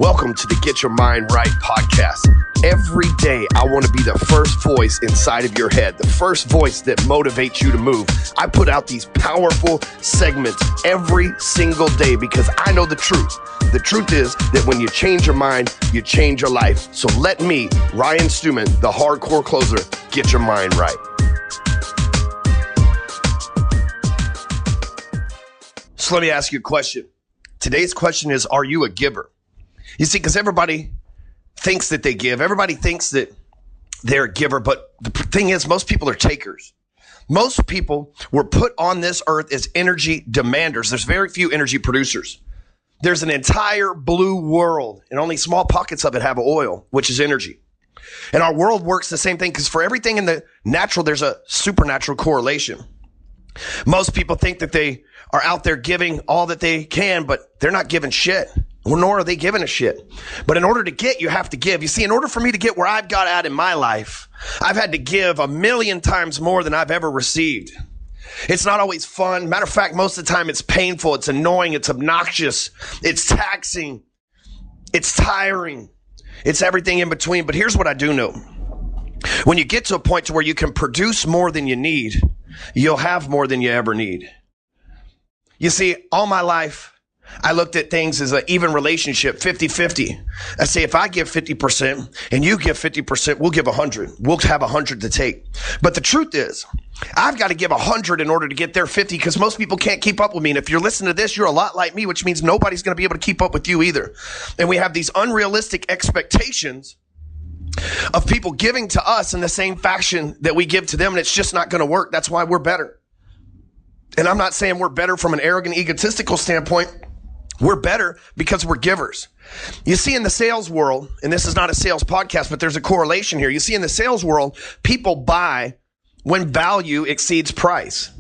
Welcome to the Get Your Mind Right podcast. Every day, I want to be the first voice inside of your head, the first voice that motivates you to move. I put out these powerful segments every single day because I know the truth. The truth is that when you change your mind, you change your life. So let me, Ryan Stewman, the hardcore closer, get your mind right. So let me ask you a question. Today's question is, are you a giver? You see, because everybody thinks that they give. Everybody thinks that they're a giver. But the thing is, most people are takers. Most people were put on this earth as energy demanders. There's very few energy producers. There's an entire blue world, and only small pockets of it have oil, which is energy. And our world works the same thing because for everything in the natural, there's a supernatural correlation. Most people think that they are out there giving all that they can, but they're not giving shit. Well, nor are they giving a shit. But in order to get, you have to give. You see, in order for me to get where I've got at in my life, I've had to give 1,000,000 times more than I've ever received. It's not always fun. Matter of fact, most of the time it's painful. It's annoying. It's obnoxious. It's taxing. It's tiring. It's everything in between. But here's what I do know. When you get to a point to where you can produce more than you need, you'll have more than you ever need. You see, all my life, I looked at things as an even relationship, 50-50. I say, if I give 50% and you give 50%, we'll give 100. We'll have 100 to take. But the truth is, I've got to give 100 in order to get their 50 because most people can't keep up with me. And if you're listening to this, you're a lot like me, which means nobody's going to be able to keep up with you either. And we have these unrealistic expectations of people giving to us in the same fashion that we give to them. And it's just not going to work. That's why we're better. And I'm not saying we're better from an arrogant, egotistical standpoint. We're better because we're givers. You see, in the sales world, and this is not a sales podcast, but there's a correlation here. You see, in the sales world, people buy when value exceeds price.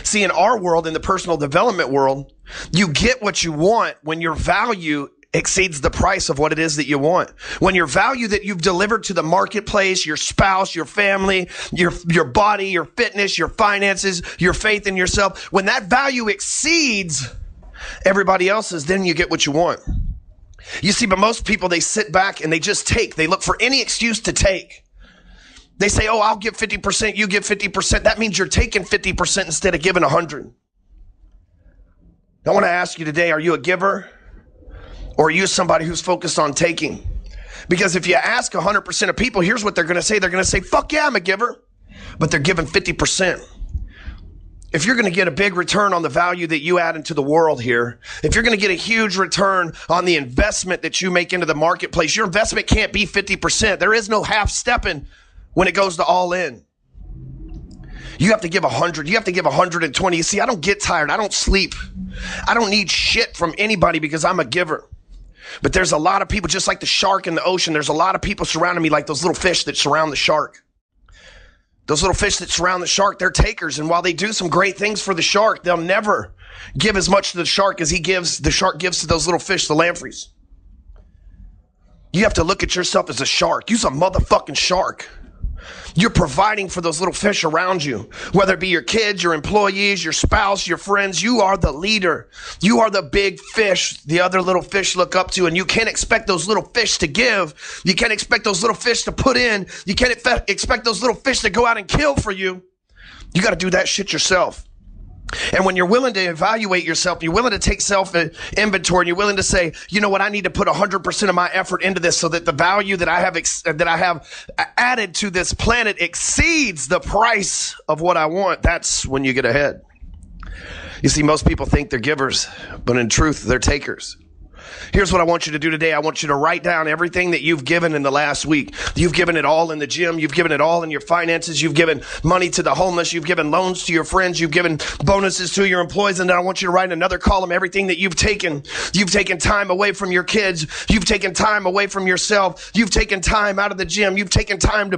See, in our world, in the personal development world, you get what you want when your value exceeds the price of what it is that you want. When your value that you've delivered to the marketplace, your spouse, your family, your body, your fitness, your finances, your faith in yourself, when that value exceeds everybody else's, then you get what you want. You see, but most people, they sit back and they just take. They look for any excuse to take. They say, oh, I'll give 50%, you give 50%. That means you're taking 50% instead of giving 100. I want to ask you today, are you a giver or are you somebody who's focused on taking? Because if you ask 100% of people, here's what they're going to say. They're going to say, fuck yeah, I'm a giver. But they're giving 50%. If you're going to get a big return on the value that you add into the world here, if you're going to get a huge return on the investment that you make into the marketplace, your investment can't be 50%. There is no half stepping when it goes to all in. You have to give 100. You have to give 120. You see, I don't get tired. I don't sleep. I don't need shit from anybody because I'm a giver. But there's a lot of people, just like the shark in the ocean, there's a lot of people surrounding me like those little fish that surround the shark. Those little fish that surround the shark, they're takers. And while they do some great things for the shark, they'll never give as much to the shark as the shark gives to those little fish, the lampreys. You have to look at yourself as a shark. You're a motherfucking shark. You're providing for those little fish around you, whether it be your kids, your employees, your spouse, your friends. You are the leader. You are the big fish the other little fish look up to, and you can't expect those little fish to give. You can't expect those little fish to put in. You can't expect those little fish to go out and kill for you. You got to do that shit yourself. And when you're willing to evaluate yourself, you're willing to take self-inventory, and you're willing to say, you know what, I need to put 100% of my effort into this so that the value that I have added to this planet exceeds the price of what I want. That's when you get ahead. You see, most people think they're givers, but in truth, they're takers. Here's what I want you to do today. I want you to write down everything that you've given in the last week. You've given it all in the gym. You've given it all in your finances. You've given money to the homeless. You've given loans to your friends. You've given bonuses to your employees. And then I want you to write in another column everything that you've taken. You've taken time away from your kids. You've taken time away from yourself. You've taken time out of the gym. You've taken time to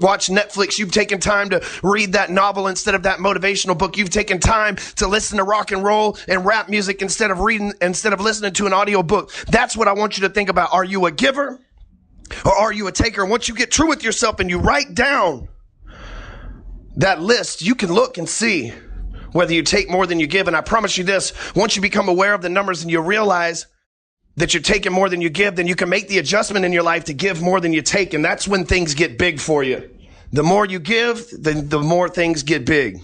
watch Netflix. You've taken time to read that novel instead of that motivational book. You've taken time to listen to rock and roll and rap music instead of listening to an audio book. That's what I want you to think about. Are you a giver or are you a taker? And once you get true with yourself and you write down that list, you can look and see whether you take more than you give. And I promise you this, once you become aware of the numbers and you realize that you're taking more than you give, then you can make the adjustment in your life to give more than you take. And that's when things get big for you. The more you give, the more things get big.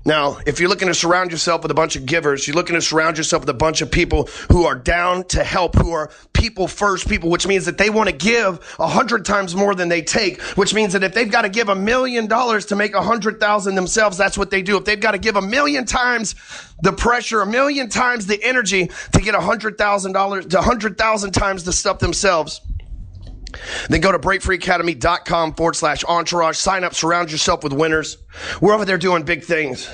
Now, if you're looking to surround yourself with a bunch of givers, you're looking to surround yourself with a bunch of people who are down to help, who are people first people, which means that they want to give 100 times more than they take, which means that if they've got to give $1 million to make 100,000 themselves, that's what they do. If they've got to give 1,000,000 times the pressure, 1,000,000 times the energy to get $100,000 to 100,000 times the stuff themselves, then go to breakfreeacademy.com/entourage. Sign up, surround yourself with winners. We're over there doing big things.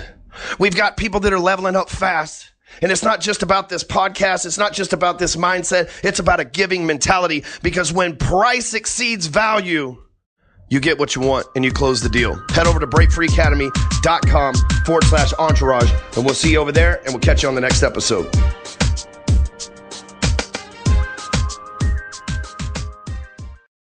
We've got people that are leveling up fast. And it's not just about this podcast. It's not just about this mindset. It's about a giving mentality, because when price exceeds value, you get what you want and you close the deal. Head over to breakfreeacademy.com/entourage, and we'll see you over there, and we'll catch you on the next episode.